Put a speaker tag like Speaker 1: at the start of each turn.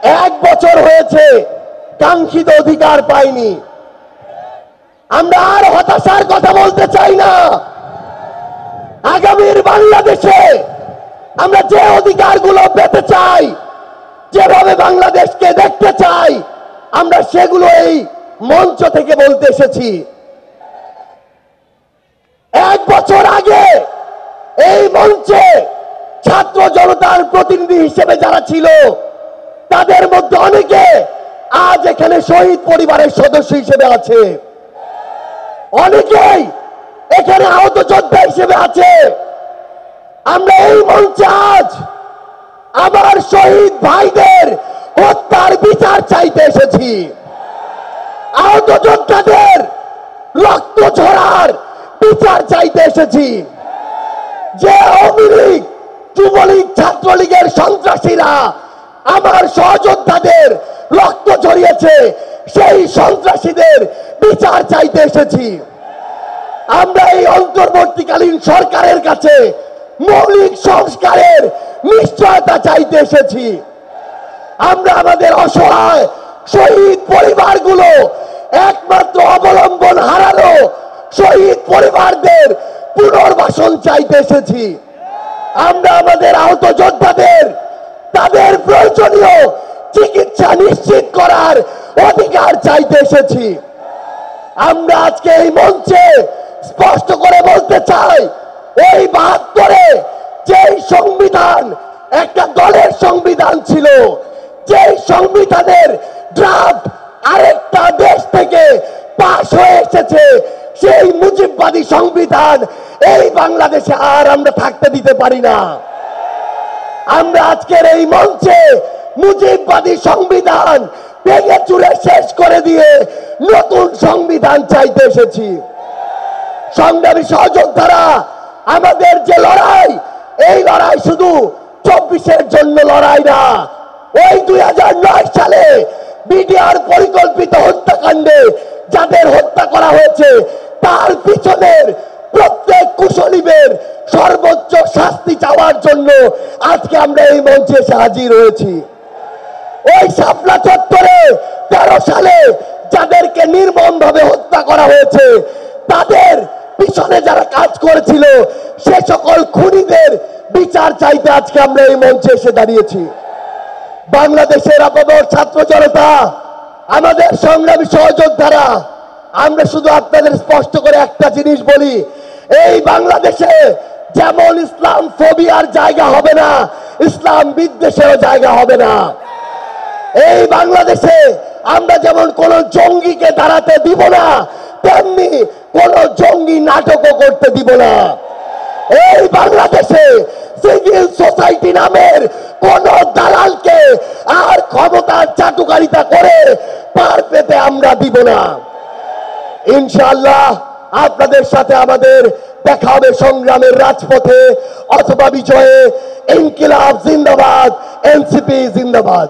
Speaker 1: 1 বছর হয়েছে কাঙ্ক্ষিত অধিকার পাইনি। আমরা আর হতাশার কথা বলতে চাই না। আগামীর বাংলাদেশে আমরা যে অধিকারগুলো পেতে চাই, যেভাবে বাংলাদেশকে দেখতে চাই, আমরা সেগুলো এই মঞ্চ থেকে বলতে এসেছি। 1 বছর আগে এই মঞ্চে ছাত্র জনতার প্রতিনিধি হিসেবে যারা ছিল, তাদের মধ্যে অনেকে আজ এখানে শহীদ পরিবারের সদস্য হিসেবে আছে, অনেকেই এখানে আহত যোদ্ধা হিসেবে আছে। আমরা এই মঞ্চে আজ আমার শহীদ ভাইদের হত্যার বিচার চাইতে এসেছি, আহত যোদ্ধাদের রক্ত ঝরার বিচার চাইতে এসেছি। যে আওয়ামী লীগ, যুবলীগ, ছাত্রলীগের সন্ত্রাসীরা আমার সহযোদ্ধাদের রক্ত ঝরিয়েছে, সেই সন্ত্রাসীদের বিচার চাইতে এসেছি। আমরা এই অন্তর্বর্তীকালীন সরকারের কাছে মৌলিক সংস্কারের নিশ্চয়তা চাইতে এসেছি। আমরা আমাদের অসহায় শহীদ পরিবারগুলো, একমাত্র অবলম্বন হারানো শহীদ পরিবারদের পুনর্বাসন চাইতে এসেছি। আমরা আমাদের আহত যোদ্ধাদের তাদের প্রয়োজনীয় চিকিৎসা নিশ্চিত করার অধিকার চাইতে এসেছি। আমরা আজকে এই মঞ্চে স্পষ্ট করে বলতে চাই, ওই 72-এ যেই সংবিধান একটা দলের সংবিধান ছিল, যেই সংবিধানের ড্রাফট আরেকটা দেশ থেকে পাশ হয়ে এসেছে, সেই মুজিববাদী সংবিধান এই বাংলাদেশে আর আমরা থাকতে দিতে পারি না। আমরা আজকের এই মঞ্চে মুজিববাদী সংবিধান ভেঙে চুরে শেষ করে দিয়ে নতুন সংবিধান চাইতে এসেছি। সংগ্রামী সহযোদ্ধারা, আমাদের যে লড়াই, এই লড়াই শুধু 24-এর জন্য লড়াই না। ওই 2009 সালে বিডিআর পরিকল্পিত হত্যাকাণ্ডে যাদের হত্যা করা হয়েছে, তার পিছনের প্রত্যেক কুশলীদের সর্বোচ্চ শাস্তি চাওয়ার জন্য আজকে আমরা এই মঞ্চে এসে হাজির হয়েছি। ওই শাপলা চত্বরে 13 সালে যাদেরকে নির্মমভাবে হত্যা করা হয়েছে, তাদের পিছনে যারা কাজ করেছিল, সে সকল খুনিদের বিচার চাইতে আজকে আমরা এই মঞ্চে এসে দাঁড়িয়েছি। বাংলাদেশের আপামর ছাত্র জনতা, আমাদের সংগ্রামী সহযোদ্ধারা, আমরা শুধু আপনাদের স্পষ্ট করে একটা জিনিস বলি, এই বাংলাদেশে যেমন ইসলাম ফোবিয়ার জায়গা হবে না, ইসলাম বিদ্বেষেরও জায়গা হবে না। এই বাংলাদেশে আমরা যেমন কোন জঙ্গিকে দাঁড়াতে দিব না, তেমনি কোন জঙ্গি নাটকও করতে দিব না। এই বাংলাদেশে সিভিল সোসাইটি নামের কোন দালালকে আর ক্ষমতার চাটুকারিতা করে পার পেতে আমরা দিব না। ইনশাআল্লাহ আপনাদের সাথে আমাদের দেখা হবে সংগ্রামের রাজপথে অথবা বিজয়ে। ইনকিলাব জিন্দাবাদ, এনসিপি জিন্দাবাদ।